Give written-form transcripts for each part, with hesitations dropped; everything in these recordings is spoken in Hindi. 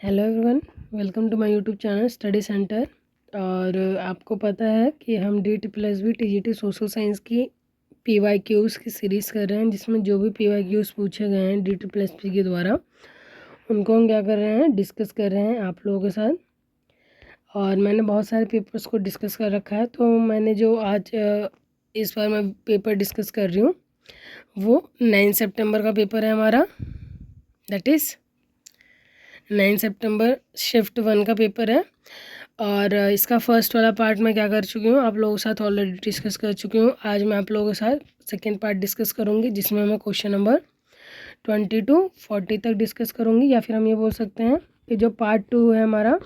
Hello everyone, welcome to my YouTube channel study centre. और आपको पता है कि हम DT+B TGT सोशल साइंस की PYQs की सीरीज़ कर रहे हैं, जिसमें जो भी PYQs पूछे गए हैं DT+B के द्वारा उनको हम क्या कर रहे हैं, डिस्कस कर रहे हैं आप लोगों के साथ। और मैंने बहुत सारे पेपर्स को डिस्कस कर रखा है, तो मैंने जो आज इस बार मैं पेपर डिस्कस कर रही हूँ वो 9 सितंबर का पेपर है हमारा, दैट इज़ 9 सितंबर शिफ्ट 1 का पेपर है। और इसका फर्स्ट वाला पार्ट मैं क्या कर चुकी हूँ, आप लोगों के साथ ऑलरेडी डिस्कस कर चुकी हूँ। आज मैं आप लोगों के साथ सेकेंड पार्ट डिस्कस करूँगी, जिसमें मैं क्वेश्चन नंबर 20 to 40 तक डिस्कस करूँगी, या फिर हम ये बोल सकते हैं कि जो पार्ट 2 है हमारा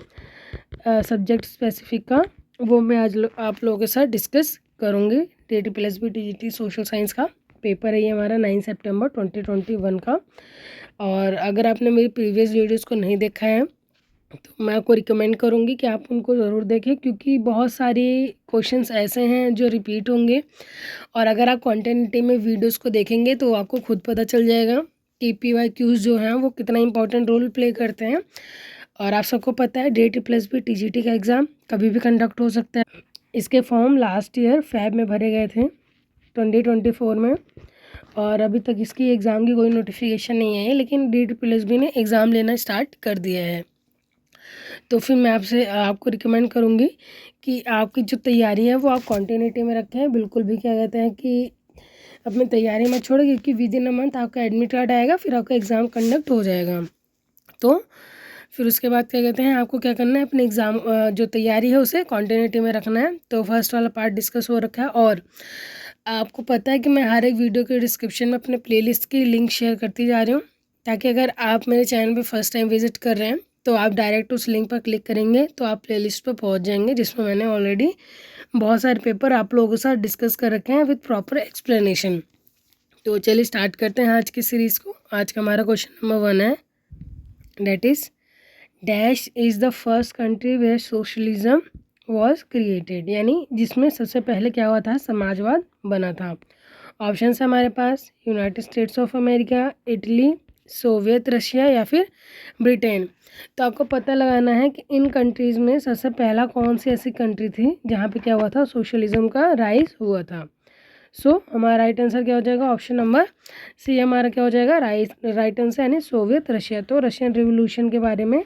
सब्जेक्ट स्पेसिफिक का, वो मैं आज आप लोगों के साथ डिस्कस करूँगी। DT+B TGT सोशल साइंस का पेपर है ये हमारा 9 सितंबर 2021 का। और अगर आपने मेरी प्रीवियस वीडियोज़ को नहीं देखा है तो मैं आपको रिकमेंड करूँगी कि आप उनको ज़रूर देखें, क्योंकि बहुत सारे क्वेश्चंस ऐसे हैं जो रिपीट होंगे। और अगर आप कंटिन्यूटी में वीडियोस को देखेंगे तो आपको खुद पता चल जाएगा कि PYQs जो हैं वो कितना इंपॉर्टेंट रोल प्ले करते हैं। और आप सबको पता है DT+B TGT का एग्ज़ाम कभी भी कंडक्ट हो सकता है। इसके फॉर्म लास्ट ईयर फ़ैब में भरे गए थे 2024 में, और अभी तक इसकी एग्ज़ाम की कोई नोटिफिकेशन नहीं आई है, लेकिन DT+B ने एग्ज़ाम लेना स्टार्ट कर दिया है। तो फिर मैं आपको रिकमेंड करूँगी कि आपकी जो तैयारी है वो आप कंटिन्यूटी में रखें, बिल्कुल भी क्या कहते हैं कि अपनी तैयारी मत छोड़ें, क्योंकि विद इन अ मंथ आपका एडमिट कार्ड आएगा, फिर आपका एग्ज़ाम कंडक्ट हो जाएगा। तो फिर उसके बाद क्या कहते हैं, आपको क्या करना है, अपने एग्ज़ाम जो तैयारी है उसे कंटिन्यूटी में रखना है। तो फर्स्ट वाला पार्ट डिस्कस हो रखा है, और आपको पता है कि मैं हर एक वीडियो के डिस्क्रिप्शन में अपने प्लेलिस्ट की लिंक शेयर करती जा रही हूँ, ताकि अगर आप मेरे चैनल पे फर्स्ट टाइम विजिट कर रहे हैं तो आप डायरेक्ट उस लिंक पर क्लिक करेंगे तो आप प्लेलिस्ट पर पहुँच जाएंगे, जिसमें मैंने ऑलरेडी बहुत सारे पेपर आप लोगों के साथ डिस्कस कर रखे हैं विद प्रॉपर एक्सप्लेनेशन। तो चलिए स्टार्ट करते हैं आज की सीरीज़ को। आज का हमारा क्वेश्चन नंबर 1 है, that is dash is the first country where socialism was created, यानी जिसमें सबसे पहले क्या हुआ था, समाजवाद बना था। ऑप्शन है हमारे पास United States of America, Italy, Soviet Russia या फिर ब्रिटेन। तो आपको पता लगाना है कि इन कंट्रीज़ में सबसे पहला कौन सी ऐसी कंट्री थी जहाँ पे क्या हुआ था, सोशलिज्म का राइज हुआ था। सो हमारा राइट आंसर क्या हो जाएगा, ऑप्शन नंबर सी हमारा क्या हो जाएगा, राइट आंसर, यानी सोवियत रशिया। तो रशियन रिवोल्यूशन के बारे में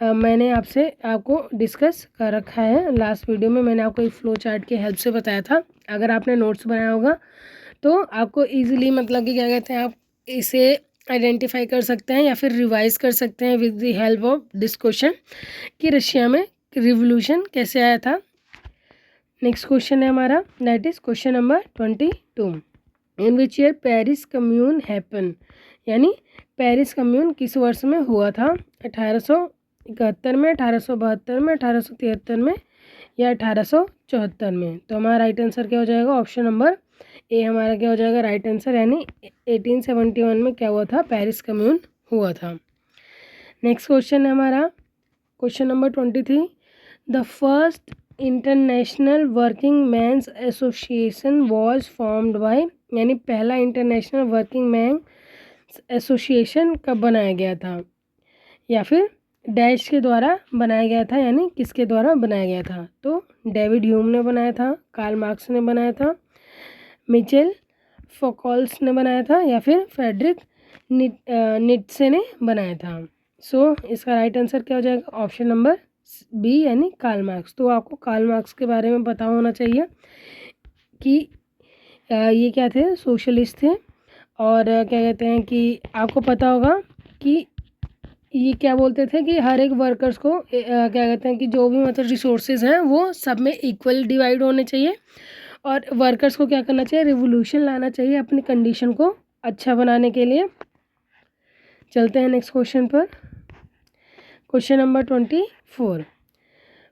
मैंने आपको डिस्कस कर रखा है। लास्ट वीडियो में मैंने आपको एक फ्लो चार्ट की हेल्प से बताया था। अगर आपने नोट्स बनाया होगा तो आपको इजीली, मतलब कि क्या कहते हैं, आप इसे आइडेंटिफाई कर सकते हैं या फिर रिवाइज कर सकते हैं with the help of this question कि रशिया में रिवोल्यूशन कैसे आया था। नेक्स्ट क्वेश्चन है हमारा, that is question number 22। In which year Paris commune happen, यानी पेरिस कम्यून किस वर्ष में हुआ था, 1871 में, 1872 में, 1873 में या 1874 में। तो हमारा राइट आंसर क्या हो जाएगा, ऑप्शन नंबर ए हमारा क्या हो जाएगा राइट आंसर, यानी 1871 में क्या हुआ था, पेरिस कम्यून हुआ था। नेक्स्ट क्वेश्चन है हमारा question number 23। The first international working men's association was formed by, यानी पहला इंटरनेशनल वर्किंग मैन एसोसिएशन कब बनाया गया था, या फिर डैश के द्वारा बनाया गया था, यानी किसके द्वारा बनाया गया था। तो डेविड ह्यूम ने बनाया था, कार्ल मार्क्स ने बनाया था, मिचेल फोकॉल्स ने बनाया था, या फिर फ्रेडरिक नीत्शे ने बनाया था। सो इसका राइट आंसर क्या हो जाएगा, ऑप्शन नंबर बी, यानी कार्ल मार्क्स। तो आपको कार्ल मार्क्स के बारे में पता होना चाहिए कि ये क्या थे, सोशलिस्ट थे। और क्या कहते हैं कि आपको पता होगा कि ये क्या बोलते थे कि हर एक वर्कर्स को क्या कहते हैं कि जो भी मतलब रिसोर्सेज हैं वो सब में इक्वल डिवाइड होने चाहिए, और वर्कर्स को क्या करना चाहिए, रिवोल्यूशन लाना चाहिए अपनी कंडीशन को अच्छा बनाने के लिए। चलते हैं नेक्स्ट क्वेश्चन पर, question number 24।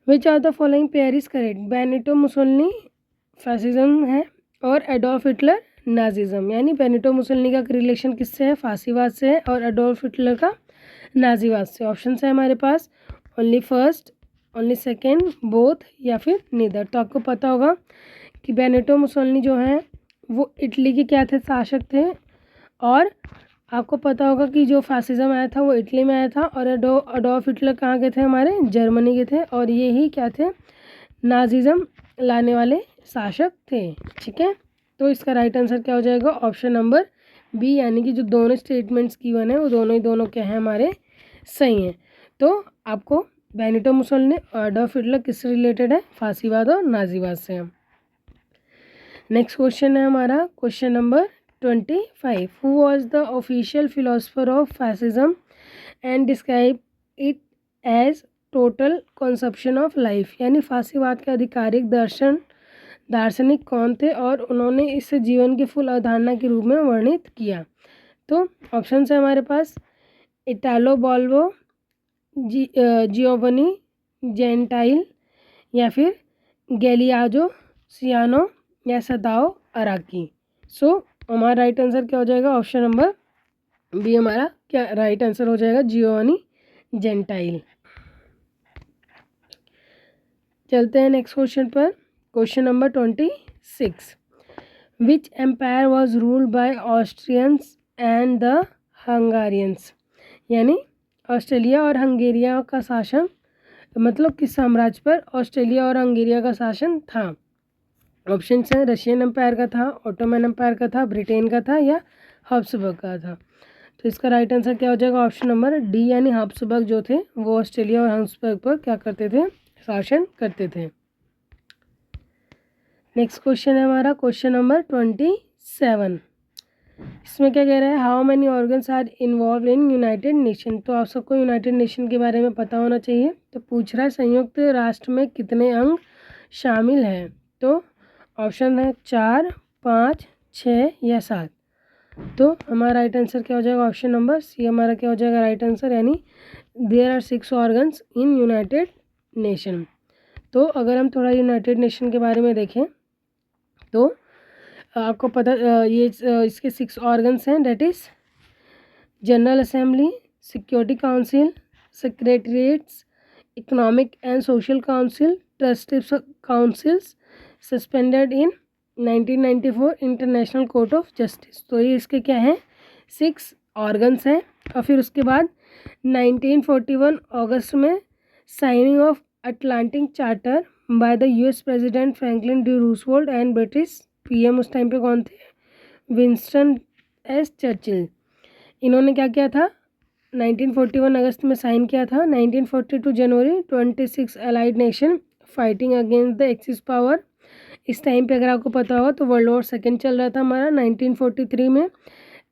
Which are the following pair is correct, Benito Mussolini fascism है और एडोल्फ हिटलर नाजिज्म, यानी बेनिटो मुसोलिनी का रिलेशन किससे है, फांसीवाद से है, और एडोल्फ हिटलर का नाजीवाद से। ऑप्शन है हमारे पास only first, only second, both या फिर नीदर। तो आपको पता होगा कि बेनिटो मुसोलिनी जो हैं वो इटली के क्या थे, शासक थे, और आपको पता होगा कि जो फासिज्म आया था वो इटली में आया था और अडोल्फ हिटलर कहाँ के थे, हमारे जर्मनी के थे, और ये ही क्या थे, नाजिज्म लाने वाले शासक थे। ठीक है, तो इसका राइट आंसर क्या हो जाएगा, ऑप्शन नंबर बी, यानी कि जो दोनों स्टेटमेंट्स गिवन है वो दोनों क्या है, हमारे सही हैं। तो आपको बेनिटो मुसोलिनी और अडोल्फ हिटलर किससे रिलेटेड है, फांसीवाद और नाजीवाद से। नेक्स्ट क्वेश्चन है हमारा question number 25। Who was the official philosopher of fascism and describe it as total conception of life, यानी फांसीवाद के आधिकारिक दार्शनिक कौन थे और उन्होंने इसे जीवन की फुल अवधारणा के रूप में वर्णित किया। तो ऑप्शन है हमारे पास इटालो बॉल्बो, जियोवनी जेंटाइल, या फिर गैलियाजो सियानो, या सदाओ अराकी। सो हमारा राइट आंसर क्या हो जाएगा, ऑप्शन नंबर बी हमारा क्या राइट आंसर हो जाएगा, जियोवनी जेंटाइल। चलते हैं नेक्स्ट क्वेश्चन पर, question number 26। Which empire was ruled by Austrians and the Hungarians, यानी ऑस्ट्रेलिया और हंगेरिया का शासन, मतलब किस साम्राज्य पर ऑस्ट्रेलिया और हंगेरिया का शासन था। ऑप्शन है रशियन एम्पायर का था, ऑटोमन एम्पायर का था, ब्रिटेन का था, या हब्सबर्ग का था। तो इसका राइट आंसर क्या हो जाएगा, ऑप्शन नंबर डी, यानी हब्सबर्ग जो थे वो ऑस्ट्रेलिया और हब्सबर्ग पर क्या करते थे, शासन करते थे। नेक्स्ट क्वेश्चन है हमारा क्वेश्चन नंबर 27। इसमें क्या कह रहा है, how many organs are involve in United Nation. तो आप सबको यूनाइटेड नेशन के बारे में पता होना चाहिए। तो पूछ रहा है संयुक्त राष्ट्र में कितने अंग शामिल हैं। तो ऑप्शन है 4, 5, 6 या 7। तो हमारा राइट आंसर क्या हो जाएगा, ऑप्शन नंबर सी हमारा क्या हो जाएगा राइट आंसर, यानी there are 6 organs in United Nation. तो अगर हम थोड़ा यूनाइटेड नेशन के बारे में देखें तो आपको पता ये इसके 6 ऑर्गन्स हैं, that is general assembly, security council, secretariats, economic and social council, trustees councils, suspended in 1994 international court of justice. तो ये इसके क्या हैं, 6 ऑर्गन्स हैं। और फिर उसके बाद 1941 अगस्त में signing off Atlantic charter by the US president Franklin D Roosevelt and British PM उस टाइम पे कौन थे, विंस्टन एस चर्चिल। इन्होंने क्या किया था, 1941 अगस्त में साइन किया था। 1942 जनवरी 26 allied nation fighting against the axis power. इस टाइम पे अगर आपको पता होगा तो वर्ल्ड वॉर सेकेंड चल रहा था हमारा। 1943 में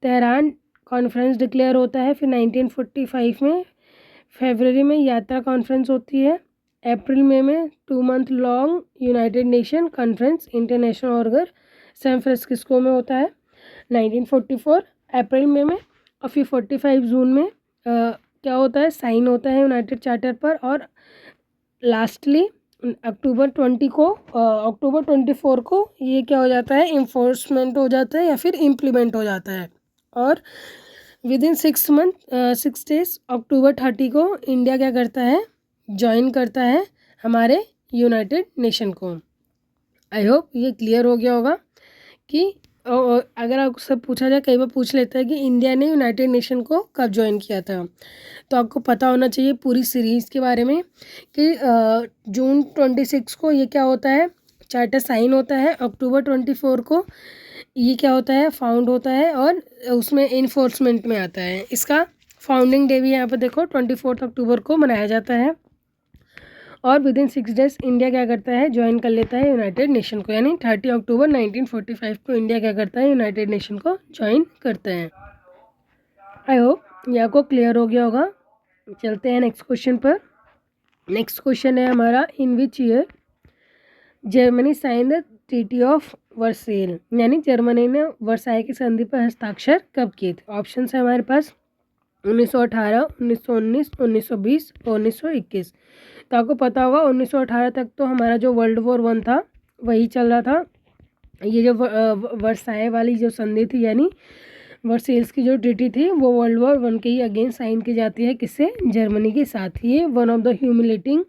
तेहरान कॉन्फ्रेंस डिक्लेयर होता है। फिर 1945 में फरवरी में यात्रा कॉन्फ्रेंस होती है। अप्रैल में 2 month long United Nation conference international organ San Francisco में होता है 1944 अप्रैल में। और फिर 45 जून में क्या होता है, साइन होता है यूनाइटेड चार्टर पर। और लास्टली अक्टूबर 24 को ये क्या हो जाता है, इन्फोर्समेंट हो जाता है या फिर इम्प्लीमेंट हो जाता है। और विद इन 6 डेज अक्टूबर 30 को इंडिया क्या करता है, ज्वाइन करता है हमारे यूनाइटेड नेशन को। आई होप ये क्लियर हो गया होगा कि अगर आपसे पूछा जाए, कई बार पूछ लेता है कि इंडिया ने यूनाइटेड नेशन को कब ज्वाइन किया था, तो आपको पता होना चाहिए पूरी सीरीज़ के बारे में कि जून 26 को ये क्या होता है, चार्टर साइन होता है। अक्टूबर 24 को ये क्या होता है, फाउंड होता है और उसमें इन्फोर्समेंट में आता है। इसका फाउंडिंग डे भी यहाँ पर देखो 24 अक्टूबर को मनाया जाता है। और विद इन 6 डेज इंडिया क्या करता है, ज्वाइन कर लेता है यूनाइटेड नेशन को, यानी 30 अक्टूबर 1945 को इंडिया क्या करता है, यूनाइटेड नेशन को ज्वाइन करता है। आई होप ये आपको क्लियर हो गया होगा। चलते हैं नेक्स्ट क्वेश्चन पर। नेक्स्ट क्वेश्चन है हमारा, in which year Germany sign the treaty of Versailles, यानी जर्मनी ने वर्साई की संधि पर हस्ताक्षर कब किए थे। ऑप्शन है हमारे पास 1918, 1919, 1920 और 1921। तो आपको पता होगा 1918 तक तो हमारा जो वर्ल्ड वॉर 1 था वही चल रहा था। ये जो वर्साई वाली जो संधि थी, यानी वर्सेल्स की जो ट्रीटी थी, वो वर्ल्ड वॉर 1 के ही अगेंस्ट साइन की जाती है, किससे, जर्मनी के साथ। ये one of the humiliating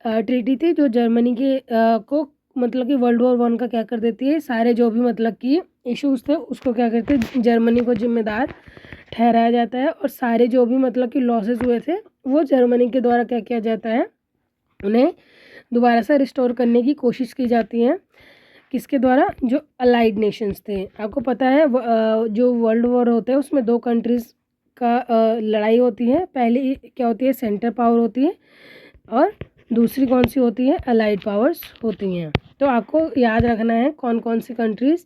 treaty थी जो जर्मनी के को मतलब कि वर्ल्ड वॉर 1 का क्या कर देती है, सारे जो भी मतलब कि इश्यूज़ थे उसको क्या करते हैं, जर्मनी को जिम्मेदार ठहराया जाता है और सारे जो भी मतलब कि लॉसेस हुए थे वो जर्मनी के द्वारा क्या किया जाता है, उन्हें दोबारा से रिस्टोर करने की कोशिश की जाती है। किसके द्वारा, जो अलाइड नेशंस थे। आपको पता है जो वर्ल्ड वॉर होते हैं उसमें 2 कंट्रीज़ का लड़ाई होती है। पहली क्या होती है, सेंटर पावर होती है और दूसरी कौन सी होती है, अलाइड पावर्स होती हैं। तो आपको याद रखना है कौन कौन सी कंट्रीज़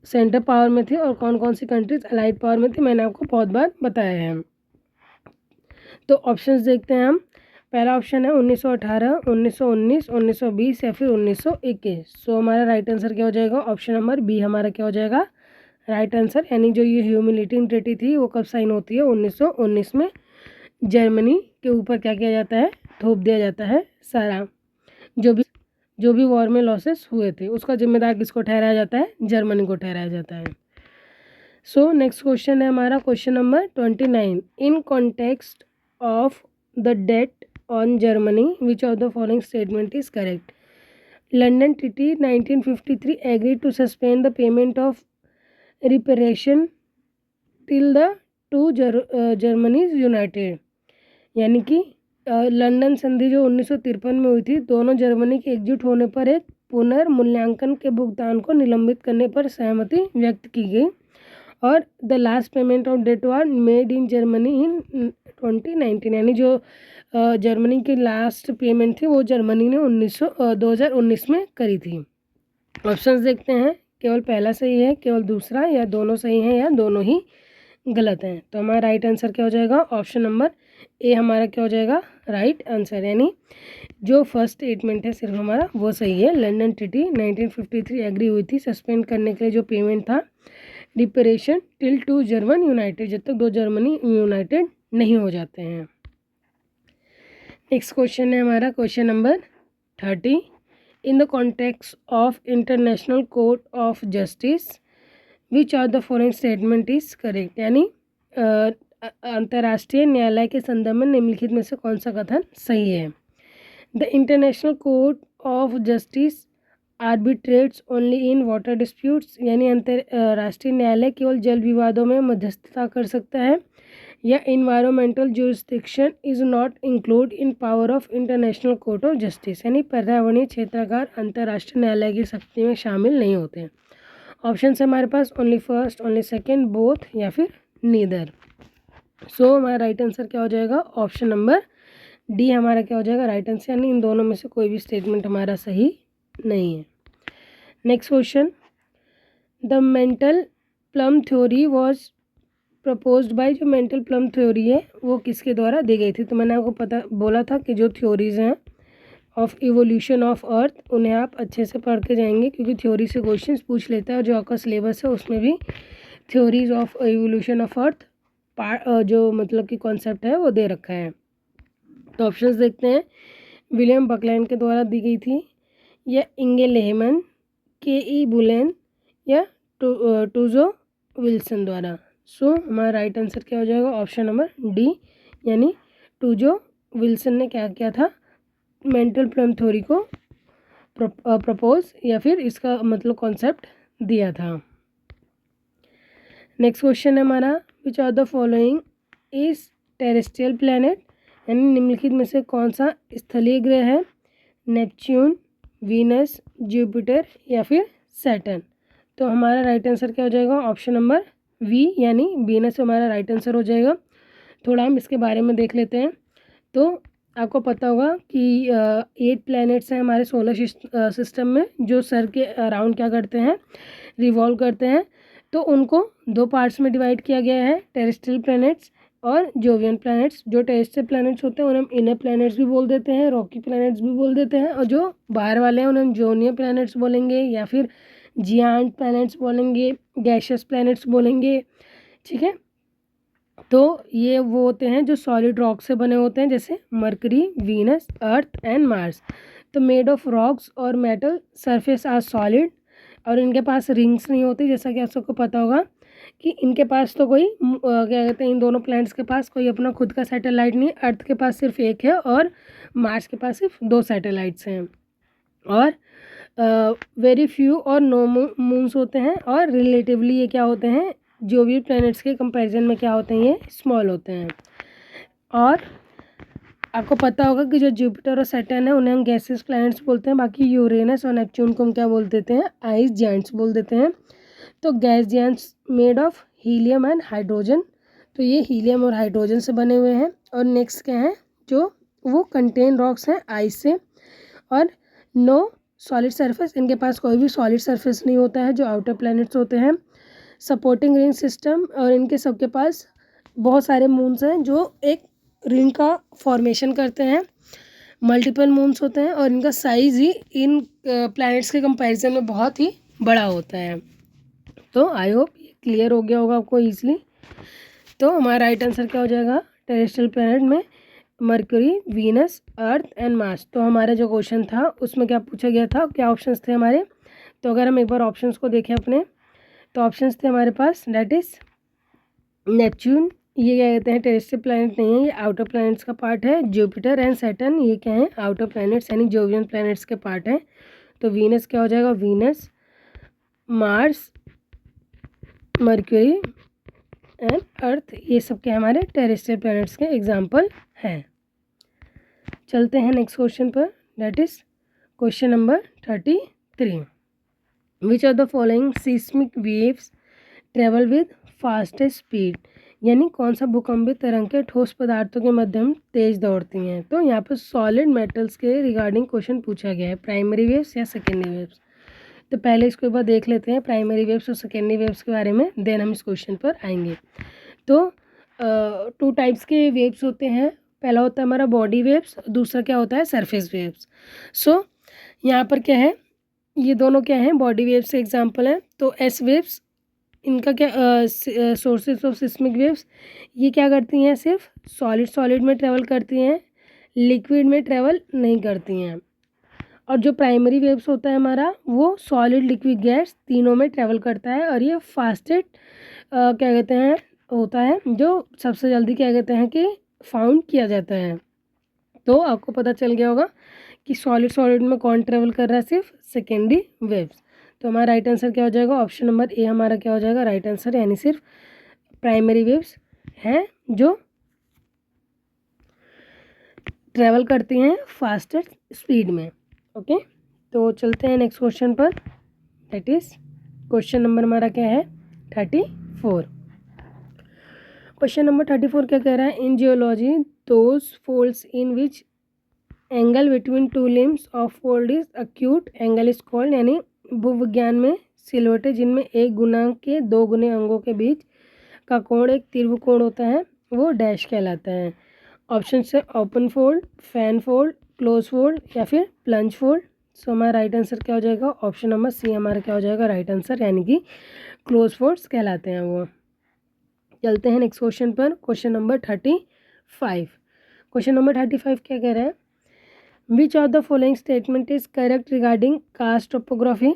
सेंटर पावर में थी और कौन कौन सी कंट्रीज़ अलाइड पावर में थी, मैंने आपको बहुत बार बताया है। तो ऑप्शंस देखते हैं हम। पहला ऑप्शन है 1918, 1919, 1920 या फिर 1921। सो हमारा राइट आंसर क्या हो जाएगा, ऑप्शन नंबर बी हमारा क्या हो जाएगा राइट आंसर। यानी जो ये ह्यूमिलेटिंग ट्रीटी थी वो कब साइन होती है, 1919 में जर्मनी के ऊपर क्या किया जाता है, थोप दिया जाता है सारा जो भी वॉर में लॉसेस हुए थे उसका जिम्मेदार किसको ठहराया जाता है, जर्मनी को ठहराया जाता है। सो नेक्स्ट क्वेश्चन है हमारा question number 29। In context of the debt on Germany which of the following statement is correct. London treaty 1953 agreed to suspend the payment of reparation till the two Germanys united. यानी कि लंदन संधि जो 1953 में हुई थी, दोनों जर्मनी के एकजुट होने पर एक पुनर्मूल्यांकन के भुगतान को निलंबित करने पर सहमति व्यक्त की गई और the last payment of debt was made in Germany in 2019। यानी जो जर्मनी की लास्ट पेमेंट थी वो जर्मनी ने 2019 में करी थी। ऑप्शंस देखते हैं, केवल पहला सही है, केवल दूसरा, या दोनों सही हैं, या दोनों ही गलत हैं। तो हमारा राइट आंसर क्या हो जाएगा, ऑप्शन नंबर ए हमारा क्या हो जाएगा राइट आंसर। यानी जो फर्स्ट स्टेटमेंट है सिर्फ हमारा वो सही है। लंदन ट्रीटी 1953 एग्री हुई थी सस्पेंड करने के लिए जो पेमेंट था reparation till two German United, जब तक 2 जर्मनी यूनाइटेड नहीं हो जाते हैं। नेक्स्ट क्वेश्चन है हमारा question number 30। In the context of international court of justice which of the following statement is correct. यानी अंतर्राष्ट्रीय न्यायालय के संदर्भ में निम्नलिखित में से कौन सा कथन सही है। The international court of justice arbitrates only in water disputes. यानी अंतर्राष्ट्रीय न्यायालय केवल जल विवादों में मध्यस्थता कर सकता है। या environmental jurisdiction is not include in power of international court of justice. यानी पर्यावरणीय क्षेत्रागार अंतर्राष्ट्रीय न्यायालय की शक्ति में शामिल नहीं होते हैं। ऑप्शन है हमारे पास only first, only second, both, या फिर नीदर। सो हमारा राइट आंसर क्या हो जाएगा, ऑप्शन नंबर डी हमारा क्या हो जाएगा राइट आंसर। यानी इन दोनों में से कोई भी स्टेटमेंट हमारा सही नहीं है। Next question, the mental plum theory was proposed by. जो मेंटल प्लम थ्योरी है वो किसके द्वारा दी गई थी। तो मैंने आपको बोला था कि जो थ्योरीज हैं ऑफ इवोल्यूशन ऑफ अर्थ उन्हें आप अच्छे से पढ़ के जाएंगे क्योंकि थ्योरी से क्वेश्चंस पूछ लेता है और जो आपका सिलेबस है उसमें भी theories of evolution of earth जो मतलब कि कॉन्सेप्ट है वो दे रखा है। तो ऑप्शंस देखते हैं, विलियम बकलैंड के द्वारा दी गई थी, या इंगे लेहमन, के.ई. बुलेन, या टूजो विल्सन द्वारा। सो हमारा राइट आंसर क्या हो जाएगा, ऑप्शन नंबर डी। यानी टूजो विल्सन ने क्या किया था, मेंटल प्लम थ्योरी को प्रपोज या फिर इसका मतलब कॉन्सेप्ट दिया था। नेक्स्ट क्वेश्चन है हमारा, which are the following is terrestrial planet. यानी निम्नलिखित में से कौन सा स्थलीय ग्रह है, नेपच्यून, वीनस, जुपिटर, या फिर सैटर्न। तो हमारा राइट आंसर क्या हो जाएगा, ऑप्शन नंबर वी, यानी वीनस हमारा राइट आंसर हो जाएगा। थोड़ा हम इसके बारे में देख लेते हैं। तो आपको पता होगा कि 8 प्लैनेट्स हैं हमारे सोलर सिस्टम में जो सर के अराउंड क्या करते हैं, रिवॉल्व करते हैं। तो उनको 2 पार्ट्स में डिवाइड किया गया है, टेरेस्ट्रियल प्लैनेट्स और जोवियन प्लैनेट्स। जो टेरेस्ट्रियल प्लैनेट्स होते हैं उन्हें हम इनर प्लैनेट्स भी बोल देते हैं, रॉकी प्लैनेट्स भी बोल देते हैं, और जो बाहर वाले हैं उन्हें हम जोनियर प्लैनेट्स बोलेंगे या फिर जियांट प्लैनेट्स बोलेंगे, गैशियस प्लैनेट्स बोलेंगे। ठीक है, तो ये वो होते हैं जो सॉलिड रॉक से बने होते हैं, जैसे mercury, Venus, earth and Mars. तो मेड ऑफ रॉक्स और मेटल, सरफेस आर सॉलिड, और इनके पास रिंग्स नहीं होती, जैसा कि आप सबको पता होगा कि इनके पास तो कोई क्या कहते हैं, इन दोनों प्लैनेट्स के पास कोई अपना खुद का सैटेलाइट नहीं है। अर्थ के पास सिर्फ एक है और मार्स के पास सिर्फ 2 सैटेलाइट्स हैं। और वेरी फ्यू और नो मून्स होते हैं, और रिलेटिवली ये क्या होते हैं, जो भी प्लैनेट्स के कंपैरिजन में क्या होते हैं, ये स्मॉल होते हैं। और आपको पता होगा कि जो जुपिटर और सैटर्न है उन्हें हम गैसेस प्लैनेट्स बोलते हैं, बाकी यूरेनस और नेपच्यून को हम क्या बोल देते हैं, आइस जायंट्स बोल देते हैं। तो gas giants made of helium and hydrogen, तो ये हीलियम और हाइड्रोजन से बने हुए हैं। और नेक्स्ट क्या है, जो वो कंटेन रॉक्स हैं आइस से, और नो सॉलिड सरफेस, इनके पास कोई भी सॉलिड सरफेस नहीं होता है जो आउटर प्लैनेट्स होते हैं। सपोर्टिंग रिंग सिस्टम, और इनके सबके पास बहुत सारे मून्स हैं जो एक रिंग का फॉर्मेशन करते हैं। मल्टीपल मून्स होते हैं और इनका साइज़ ही इन प्लैनेट्स के कंपैरिजन में बहुत ही बड़ा होता है। तो आई होप ये क्लियर हो गया होगा आपको ईजिली। तो हमारा राइट आंसर क्या हो जाएगा, टेरेस्ट्रियल प्लैनेट में mercury, Venus, earth and Mars. तो हमारा जो क्वेश्चन था उसमें क्या पूछा गया था, क्या ऑप्शंस थे हमारे। तो अगर हम एक बार ऑप्शंस को देखें अपने, तो ऑप्शंस थे हमारे पास, डेट इज़ नेपच्यून, ये क्या कहते हैं, टेरेस्ट्रियल प्लैनेट नहीं है, ये आउटर प्लैनेट्स का पार्ट है। जुपिटर एंड सैटर्न ये क्या है, आउटर प्लैनेट्स यानी जोवियन प्लैनेट्स के पार्ट हैं। तो वीनस क्या हो जाएगा, Venus, Mars, mercury and earth, ये सब के हमारे टेरेस्ट्रियल प्लैनेट्स के एग्जाम्पल हैं। चलते हैं नेक्स्ट क्वेश्चन पर, that is question number 33। Which of the following seismic waves travel with fastest speed, यानी कौन सा भूकंपित तरंगें ठोस पदार्थों के मध्यम तेज दौड़ती हैं। तो यहाँ पर सॉलिड मेटल्स के रिगार्डिंग क्वेश्चन पूछा गया है, प्राइमरी वेव्स या सेकेंडरी वेव्स। तो पहले इसको एक बार देख लेते हैं प्राइमरी वेव्स और सेकेंडरी वेव्स के बारे में, देन हम इस क्वेश्चन पर आएंगे। तो 2 टाइप्स के वेव्स होते हैं, पहला होता है हमारा बॉडी वेव्स, दूसरा क्या होता है, सरफेस वेव्स। सो यहाँ पर क्या है, ये दोनों क्या हैं, बॉडी वेव्स से एग्जाम्पल हैं। तो एस वेव्स, इनका क्या सोर्सेज ऑफ सिस्मिक वेव्स, ये क्या करती हैं, सिर्फ सॉलिड में ट्रेवल करती हैं, लिक्विड में ट्रेवल नहीं करती हैं। और जो प्राइमरी वेव्स होता है हमारा, वो सॉलिड, लिक्विड, गैस तीनों में ट्रेवल करता है, और ये फास्टेस्ट क्या कहते हैं होता है, जो सबसे जल्दी क्या कहते हैं कि फाउंड किया जाता है। तो आपको पता चल गया होगा कि सॉलिड में कौन ट्रेवल कर रहा है, सिर्फ सेकेंडरी वेव्स। तो हमारा राइट आंसर क्या हो जाएगा, ऑप्शन नंबर ए हमारा क्या हो जाएगा राइट आंसर, यानी सिर्फ प्राइमरी वेव्स हैं जो ट्रेवल करती हैं फास्टेस्ट स्पीड में। ओके, तो चलते हैं नेक्स्ट क्वेश्चन पर, दैट इज क्वेश्चन नंबर हमारा क्या है 34। क्वेश्चन नंबर 34 क्या कह रहा है, इन geology those folds in which angle between 2 limbs of fold is acute angle is called, यानी भूविज्ञान में सिलवटें जिनमें एक गुणांक के 2 गुने अंगों के बीच का कोण एक तीव्र कोण होता है, वो डैश कहलाता है। ऑप्शन से open fold, fan fold, close fold या फिर प्लंज फोल्ड। सो हमारा राइट आंसर क्या हो जाएगा, ऑप्शन नंबर सी हमारा क्या हो जाएगा राइट आंसर, यानी कि क्लोज फोल्ड्स कहलाते हैं वो। चलते हैं नेक्स्ट क्वेश्चन पर, क्वेश्चन नंबर 35। क्वेश्चन नंबर 35 क्या कह रहा है, which of the following statement is correct regarding karst topography.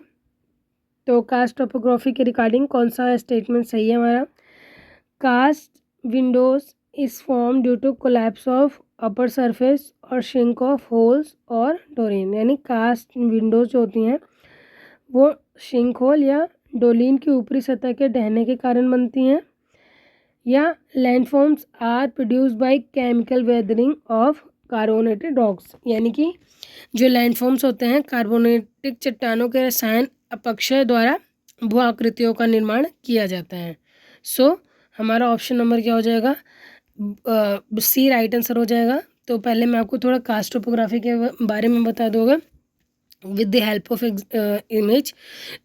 तो कास्ट टोपोग्राफी के रिगार्डिंग कौन सा स्टेटमेंट सही है हमारा, karst windows is form due to collapse of upper surface और श्रिंक ऑफ होल्स और डोरिन, यानी कास्ट विंडोज जो होती हैं वो श्रिंक होल या डोलिन की ऊपरी सतह के ढहने के कारण बनती हैं, या landforms are produce by chemical weathering of carbonated rocks, यानी कि जो लैंडफॉर्म्स होते हैं कार्बोनेटिक चट्टानों के रसायन अपक्षय द्वारा भू आकृतियों का निर्माण किया जाता है। सो हमारा ऑप्शन नंबर क्या हो जाएगा, सी राइट आंसर हो जाएगा। तो पहले मैं आपको थोड़ा कास्ट टोपोग्राफी के बारे में बता दूंगा with the help of image.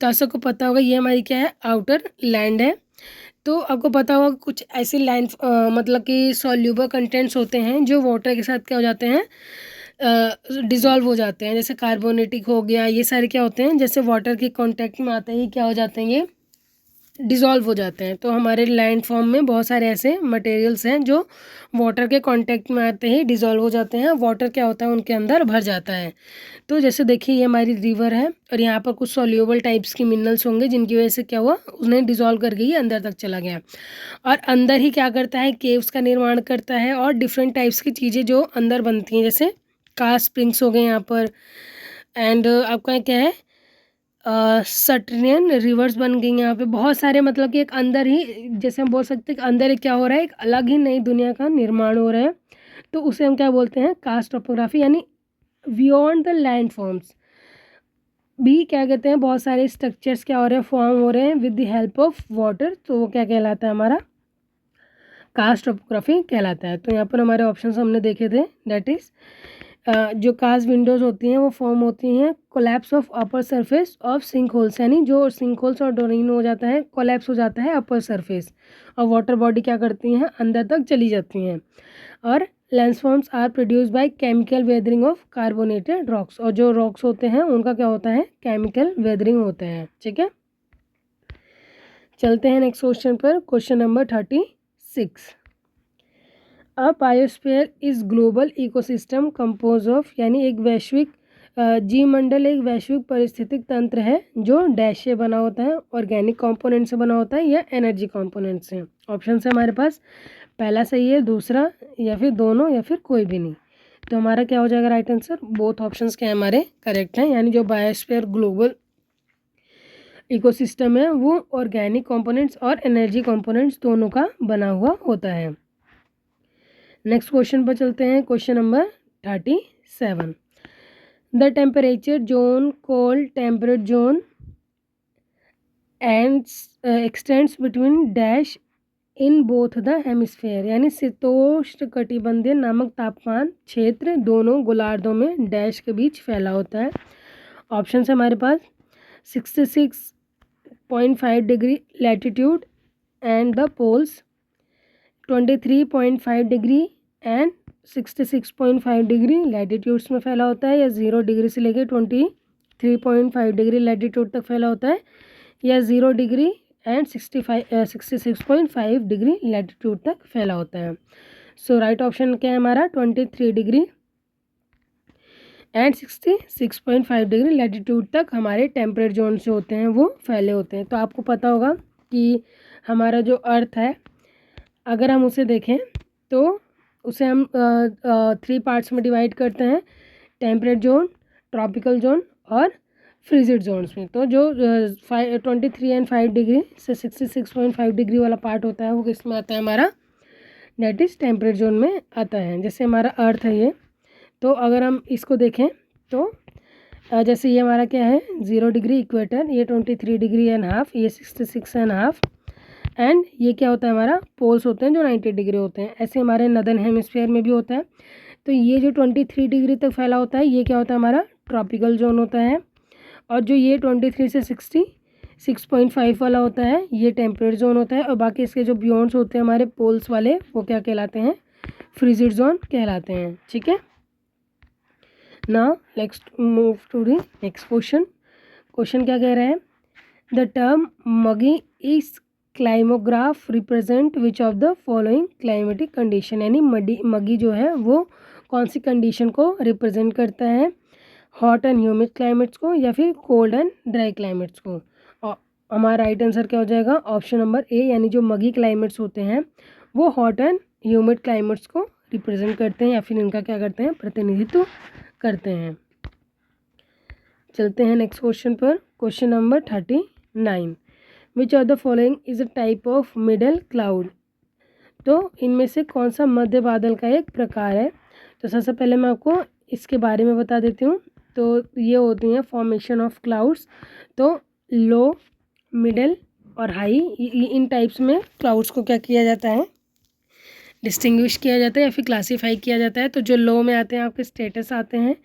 तो आप सबको पता होगा ये हमारी क्या है, आउटर लैंड है। तो आपको पता होगा कुछ ऐसे लैंड मतलब कि सॉल्यूबल कंटेंट्स होते हैं जो वाटर के साथ क्या हो जाते हैं, डिज़ोल्व हो जाते हैं, जैसे कार्बोनेटिक हो गया, ये सारे क्या होते हैं, जैसे वाटर के कांटेक्ट में आते ही क्या हो जाते हैं, ये डिज़ोल्व हो जाते हैं। तो हमारे लैंड फॉर्म में बहुत सारे ऐसे मटेरियल्स हैं जो वाटर के कांटेक्ट में आते ही डिज़ोल्व हो जाते हैं, वाटर क्या होता है उनके अंदर भर जाता है। तो जैसे देखिए ये हमारी रिवर है और यहाँ पर कुछ सॉल्यूबल टाइप्स की मिनरल्स होंगे जिनकी वजह से क्या हुआ, उन्हें डिज़ोल्व करके ही अंदर तक चला गया, और अंदर ही क्या करता है, केव्स का निर्माण करता है, और डिफरेंट टाइप्स की चीज़ें जो अंदर बनती हैं, जैसे कास्ट स्प्रिंग्स हो गए यहाँ पर, एंड आपका क्या है सटर्नियन रिवर्स बन गई यहाँ पे बहुत सारे, मतलब कि एक अंदर ही, जैसे हम बोल सकते हैं कि अंदर ही क्या हो रहा है, एक अलग ही नई दुनिया का निर्माण हो रहा है, तो उसे हम क्या बोलते हैं, कास्ट टोपोग्राफी, यानी बियॉन्ड द लैंड फॉर्म्स भी क्या कहते हैं, बहुत सारे स्ट्रक्चर्स क्या हो रहे हैं, फॉर्म हो रहे हैं with the help of water, तो वो क्या कहलाता है, हमारा कास्ट टोपोग्राफी कहलाता है। तो यहाँ पर हमारे ऑप्शंस हमने देखे थे, दैट इज़ जो कास्ट विंडोज़ होती हैं वो फॉर्म होती हैं collapse of upper surface of sink holes, यानी जो सिंक होल्स और डोरिन हो जाता है, कोलैप्स हो जाता है अपर सरफेस, और वाटर बॉडी क्या करती हैं, अंदर तक चली जाती हैं। और landforms are produce by chemical weathering of carbonated rocks, और जो रॉक्स होते हैं उनका क्या होता है, केमिकल वेदरिंग होता है। ठीक है, चलते हैं नेक्स्ट क्वेश्चन पर, question number 36। A biosphere is global ecosystem compose of, यानी एक वैश्विक जीवमंडल एक वैश्विक पारिस्थितिक तंत्र है जो डैश से बना होता है, ऑर्गेनिक कंपोनेंट से बना होता है या एनर्जी कंपोनेंट से। ऑप्शन है हमारे पास, पहला सही है, दूसरा या फिर दोनों या फिर कोई भी नहीं। तो हमारा क्या हो जाएगा राइट आंसर, बोथ ऑप्शंस क्या हमारे करेक्ट हैं, यानी जो बायोस्फीयर ग्लोबल इकोसिस्टम है वो ऑर्गेनिक कंपोनेंट्स और एनर्जी कंपोनेंट्स दोनों का बना हुआ होता है। नेक्स्ट क्वेश्चन पर चलते हैं, question number 37। The temperature zone called temperate zone and x tends between dash in both the hemisphere, यानी शीतोष्ण कटिबंधीय नामक तापमान क्षेत्र दोनों गोलार्धों में डैश के बीच फैला होता है। ऑप्शन है हमारे पास 66.5 degree latitude and the poles, 23.5 degree and 66.5 degree latitudes में फैला होता है, या 0 डिग्री से लेकर 23.5 डिग्री लैटिट्यूड तक फैला होता है, या 0 डिग्री एंड 66.5 डिग्री लैटिट्यूड तक फैला होता है। सो राइट ऑप्शन क्या है हमारा, 23 डिग्री एंड 66.5 डिग्री लैटिट्यूड तक हमारे टेम्परेट जोन से होते हैं वो फैले होते हैं। तो आपको पता होगा कि हमारा जो अर्थ है, अगर हम उसे देखें तो उसे हम 3 पार्ट्स में डिवाइड करते हैं, टेम्परेट जोन, ट्रॉपिकल जोन और फ्रीजिड जोन्स में। तो जो 23 एंड 5 डिग्री से 66.5 डिग्री वाला पार्ट होता है वो किस में आता है हमारा, डेट इज़ टेम्परेट जोन में आता है। जैसे हमारा अर्थ है ये, तो अगर हम इसको देखें तो जैसे ये हमारा क्या है 0 डिग्री इक्वेटर, ये 23 डिग्री एंड हाफ, ये 66 एंड हाफ, एंड ये क्या होता है हमारा पोल्स होते हैं जो 90 डिग्री होते हैं। ऐसे हमारे नदर्न हेमिस्फीयर में भी होता है। तो ये जो 23 डिग्री तक फैला होता है ये क्या होता है हमारा ट्रॉपिकल जोन होता है, और जो ये 23 से 66.5 वाला होता है ये टेम्परेट जोन होता है, और बाकी इसके जो बियॉन्ड्स होते हैं हमारे पोल्स वाले वो क्या कहलाते हैं, फ्रीजिड जोन कहलाते हैं। ठीक है, now let's move to the next question. Question क्या कह रहा है, the term muggy is climograph represent which of the following climatic condition, यानी मगी जो है वो कौन सी कंडीशन को रिप्रेजेंट करता है, हॉट एंड ह्यूमिड क्लाइमेट्स को या फिर कोल्ड एंड ड्राई क्लाइमेट्स को। और हमारा राइट आंसर क्या हो जाएगा, ऑप्शन नंबर ए, यानी जो मगी क्लाइमेट्स होते हैं वो हॉट एंड ह्यूमिड क्लाइमेट्स को रिप्रेजेंट करते हैं या फिर इनका क्या करते हैं, प्रतिनिधित्व करते हैं। चलते हैं नेक्स्ट क्वेश्चन पर, question number 39। Which of the following is a type of middle cloud, तो इनमें से कौन सा मध्य बादल का एक प्रकार है। तो सबसे पहले मैं आपको इसके बारे में बता देती हूँ। तो ये होती हैं फॉर्मेशन ऑफ क्लाउड्स, तो लो, मिडल और हाई, इन टाइप्स में क्लाउड्स को क्या किया जाता है, डिस्टिंग्विश किया जाता है या फिर क्लासीफाई किया जाता है। तो जो लो में आते हैं आपके स्टेटस आते हैं,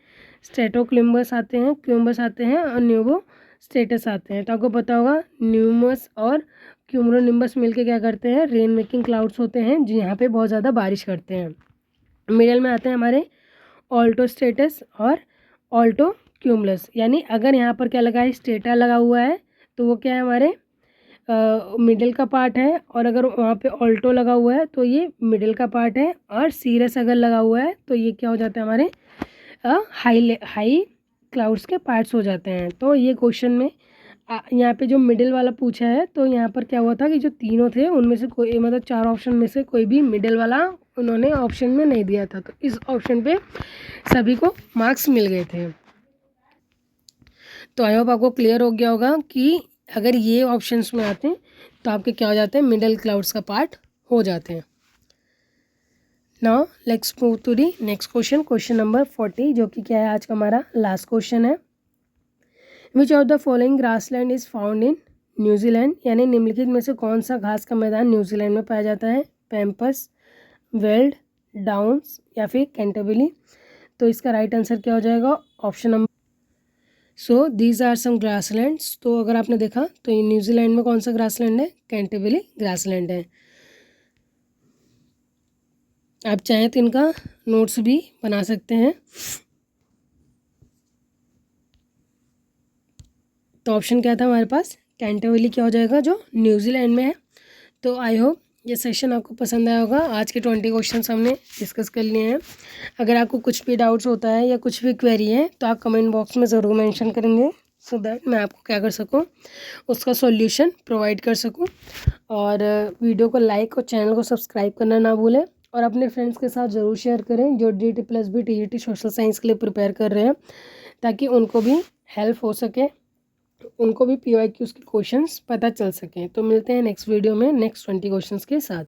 स्ट्रेटोक्लम्बस आते हैं, क्यूम्बस आते हैं और न्यूबो स्टेटस आते हैं। तो आपको पता होगा न्यूमस और क्यूमुलोनिम्बस मिलके क्या करते हैं, रेन मेकिंग क्लाउड्स होते हैं जो यहाँ पे बहुत ज़्यादा बारिश करते हैं। मिडल में आते हैं हमारे ऑल्टो स्टेटस और ऑल्टो क्यूमुलस, यानी अगर यहाँ पर क्या लगा है, स्टेटा लगा हुआ है तो वो क्या है हमारे मिडिल का पार्ट है, और अगर वहाँ पे ऑल्टो लगा हुआ है तो ये मिडिल का पार्ट है, और सीरस अगर लगा हुआ है तो ये क्या हो जाता है हमारे हाई क्लाउड्स के पार्ट्स हो जाते हैं। तो ये क्वेश्चन में यहाँ पे जो मिडिल वाला पूछा है, तो यहाँ पर क्या हुआ था कि जो तीनों थे उनमें से कोई, मतलब 4 ऑप्शन में से कोई भी मिडिल वाला उन्होंने ऑप्शन में नहीं दिया था, तो इस ऑप्शन पे सभी को मार्क्स मिल गए थे। तो आई होप आपको क्लियर हो गया होगा कि अगर ये ऑप्शंस में आते हैं तो आपके क्या हो जाते हैं, मिडल क्लाउड्स का पार्ट हो जाते हैं। Now let's move to the next question, question number 40, जो कि क्या है आज का हमारा लास्ट क्वेश्चन है। Which of the following grassland is found in New Zealand, यानी निम्नलिखित में से कौन सा घास का मैदान न्यूजीलैंड में पाया जाता है, पैम्पस, वेल्ड, डाउन्स या फिर कैंटरबरी। तो इसका राइट आंसर क्या हो जाएगा, option number. So these are some grasslands. तो अगर आपने देखा तो ये न्यूजीलैंड में कौन सा ग्रासलैंड है, कैंटरबरी ग्रासलैंड है। आप चाहें तो इनका नोट्स भी बना सकते हैं। तो ऑप्शन क्या था हमारे पास, कैंटरबरी क्या हो जाएगा, जो न्यूजीलैंड में है। तो आई होप ये सेशन आपको पसंद आया होगा। आज के 20 क्वेश्चन हमने डिस्कस कर लिए हैं। अगर आपको कुछ भी डाउट्स होता है या कुछ भी क्वेरी है तो आप कमेंट बॉक्स में ज़रूर मेंशन करेंगे, सो दैट मैं आपको क्या कर सकूं, उसका सॉल्यूशन प्रोवाइड कर सकूं। और वीडियो को लाइक और चैनल को सब्सक्राइब करना ना भूलें, और अपने फ्रेंड्स के साथ ज़रूर शेयर करें जो DT+B TGT सोशल साइंस के लिए प्रिपेयर कर रहे हैं, ताकि उनको भी हेल्प हो सके, उनको भी PYQs के क्वेश्चंस पता चल सकें। तो मिलते हैं नेक्स्ट वीडियो में नेक्स्ट 20 क्वेश्चंस के साथ।